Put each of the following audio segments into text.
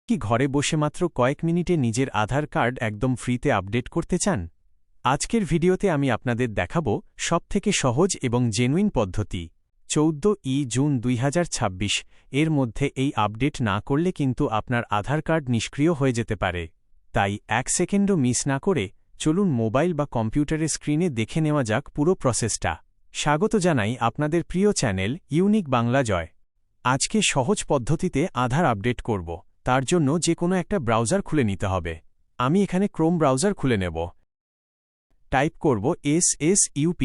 কি ঘরে বসে মাত্র কয়েক মিনিটে নিজের আধার কার্ড একদম ফ্রিতে আপডেট করতে চান? আজকের ভিডিওতে আমি আপনাদের দেখাবো সবথেকে সহজ এবং জেনুইন পদ্ধতি। 14 জুন 2026 এর মধ্যে এই আপডেট না করলে কিন্তু আপনার আধার কার্ড নিষ্ক্রিয় হয়ে যেতে পারে। তাই এক সেকেন্ডও মিস না করে চলুন মোবাইল বা কম্পিউটারের স্ক্রিনে দেখে নেওয়া যাক পুরো প্রসেসটা। স্বাগত জানাই আপনাদের প্রিয় চ্যানেল ইউনিক বাংলা জয়। আজকে সহজ পদ্ধতিতে আধার আপডেট করব। তার জন্য যে কোনো একটা ব্রাউজার খুলে নিতে হবে। আমি এখানে ক্রোম ব্রাউজার খুলে নেব। টাইপ করব SSUP,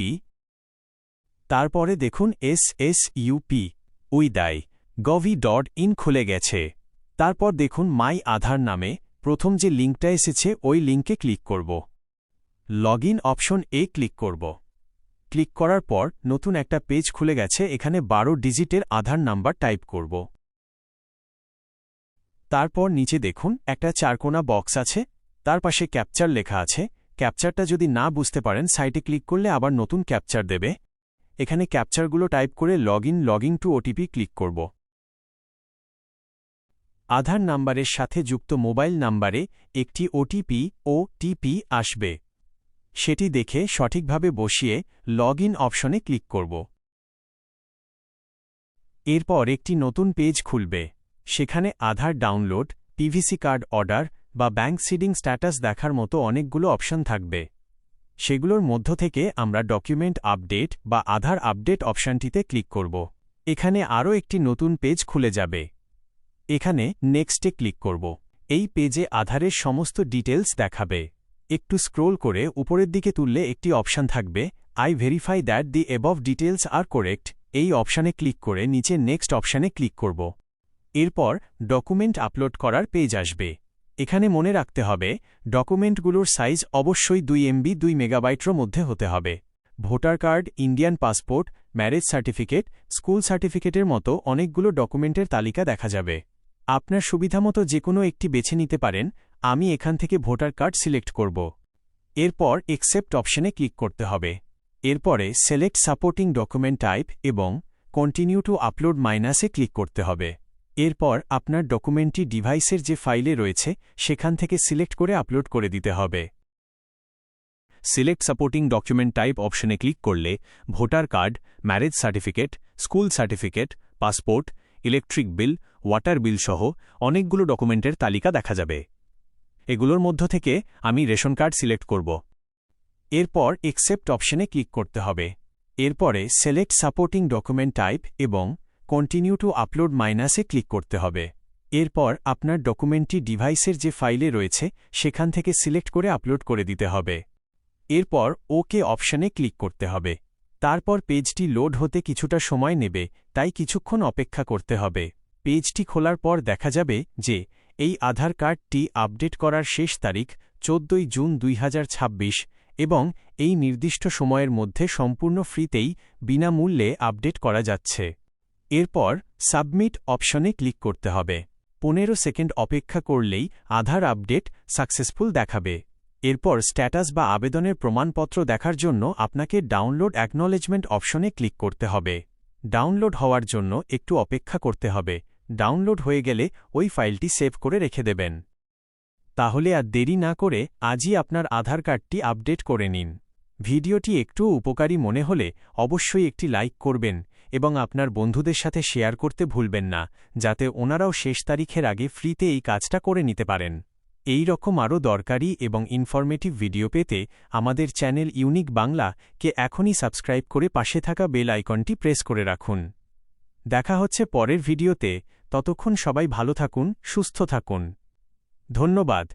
তারপরে দেখুন SSUP/gov.in খুলে গেছে। তারপর দেখুন মাই আধার নামে প্রথম যে লিঙ্কটা এসেছে ওই লিঙ্কে ক্লিক করব। লগইন অপশন ক্লিক করব। ক্লিক করার পর নতুন একটা পেজ খুলে গেছে। এখানে 12 ডিজিটের আধার নাম্বার টাইপ করব। তারপর নিচে দেখুন একটা চারকোনা বক্স আছে, তার পাশে ক্যাপচার লেখা আছে। ক্যাপচারটা যদি না বুঝতে পারেন সাইটে ক্লিক করলে আবার নতুন ক্যাপচার দেবে। এখানে ক্যাপচারগুলো টাইপ করে লগইন টু ওটিপি ক্লিক করব। আধার নাম্বারের সাথে যুক্ত মোবাইল নাম্বারে একটি ওটিপি আসবে। সেটি দেখে সঠিকভাবে বসিয়ে লগইন অপশনে ক্লিক করব। এরপর একটি নতুন পেজ খুলবে। সেখানে আধার ডাউনলোড, পিভিসি কার্ড অর্ডার বা ব্যাংক সিডিং স্ট্যাটাস দেখার মতো অনেকগুলো অপশন থাকবে। সেগুলোর মধ্য থেকে আমরা ডকুমেন্ট আপডেট বা আধার আপডেট অপশনটিতে ক্লিক করব। এখানে আরও একটি নতুন পেজ খুলে যাবে। এখানে নেক্সটে ক্লিক করব। এই পেজে আধারের সমস্ত ডিটেলস দেখাবে। একটু স্ক্রোল করে উপরের দিকে তুললে একটি অপশন থাকবে, I verify that the above details are correct. এই অপশানে ক্লিক করে নিচে নেক্সট অপশানে ক্লিক করব। এরপর ডকুমেন্ট আপলোড করার পেজ আসবে। এখানে মনে রাখতে হবে ডকুমেন্টগুলোর সাইজ অবশ্যই 2 MB 2 মেগাবাইটের মধ্যে হতে হবে। Voter card, Indian passport, marriage certificate, school সার্টিফিকেটের মতো অনেকগুলো ডকুমেন্টের তালিকা দেখা যাবে। আপনার সুবিধামতো যে কোনো একটি বেছে নিতে পারেন। আমি এখান থেকে ভোটার কার্ড সিলেক্ট করব। এরপর অ্যাকসেপ্ট অপশনে ক্লিক করতে হবে। এরপরে সিলেক্ট সাপোর্টিং ডকুমেন্ট টাইপ এবং কন্টিনিউ টু আপলোড মাইনাসে ক্লিক করতে হবে। এরপর আপনার ডকুমেন্টটি ডিভাইসের যে ফাইলে রয়েছে সেখান থেকে সিলেক্ট করে আপলোড করে দিতে হবে। সিলেক্ট সাপোর্টিং ডকুমেন্ট টাইপ অপশনে ক্লিক করলে voter card, marriage certificate, school certificate, passport, electric bill, water বিল সহ অনেকগুলো ডকুমেন্টের তালিকা দেখা যাবে। এগুলোর মধ্য থেকে আমি রেশন কার্ড সিলেক্ট করব। এরপর অ্যাকসেপ্ট অপশনে ক্লিক করতে হবে। এরপরে সিলেক্ট সাপোর্টিং ডকুমেন্ট টাইপ এবং কন্টিনিউ টু আপলোড মাইনাসে ক্লিক করতে হবে। এরপর আপনার ডকুমেন্টটি ডিভাইসের যে ফাইলে রয়েছে সেখান থেকে সিলেক্ট করে আপলোড করে দিতে হবে। এরপর ওকে অপশনে ক্লিক করতে হবে। তারপর পেজটি লোড হতে কিছুটা সময় নেবে, তাই কিছুক্ষণ অপেক্ষা করতে হবে। পেজটি খোলার পর দেখা যাবে যে এই আধার কার্ডটি আপডেট করার শেষ তারিখ 14 জুন 2026 এবং এই নির্দিষ্ট সময়ের মধ্যে সম্পূর্ণ ফ্রিতেই বিনামূল্যে আপডেট করা যাচ্ছে। এরপর সাবমিট অপশনে ক্লিক করতে হবে। 15 সেকেন্ড অপেক্ষা করলেই আধার আপডেট সাকসেসফুল দেখাবে। এরপর স্ট্যাটাস বা আবেদনের প্রমাণপত্র দেখার জন্য আপনাকে ডাউনলোড অ্যাকনলেজমেন্ট অপশনে ক্লিক করতে হবে। ডাউনলোড হওয়ার জন্য একটু অপেক্ষা করতে হবে। ডাউনলোড হয়ে গেলে ওই ফাইলটি সেভ করে রেখে দেবেন। তাহলে আর দেরি না করে আজই আপনার আধার কার্ডটি আপডেট করে নিন। ভিডিওটি একটু উপকারী মনে হলে অবশ্যই একটি লাইক করবেন এবং আপনার বন্ধুদের সাথে শেয়ার করতে ভুলবেন না, যাতে ওনারাও শেষ তারিখের আগে ফ্রিতে এই কাজটা করে নিতে পারেন। এই রকম আরও দরকারি এবং ইনফরমেটিভ ভিডিও পেতে আমাদের চ্যানেল ইউনিক বাংলা কে এখনই সাবস্ক্রাইব করে পাশে থাকা বেল আইকনটি প্রেস করে রাখুন। দেখা হচ্ছে পরের ভিডিওতে। ততক্ষণ সবাই ভালো থাকুন, সুস্থ থাকুন। ধন্যবাদ।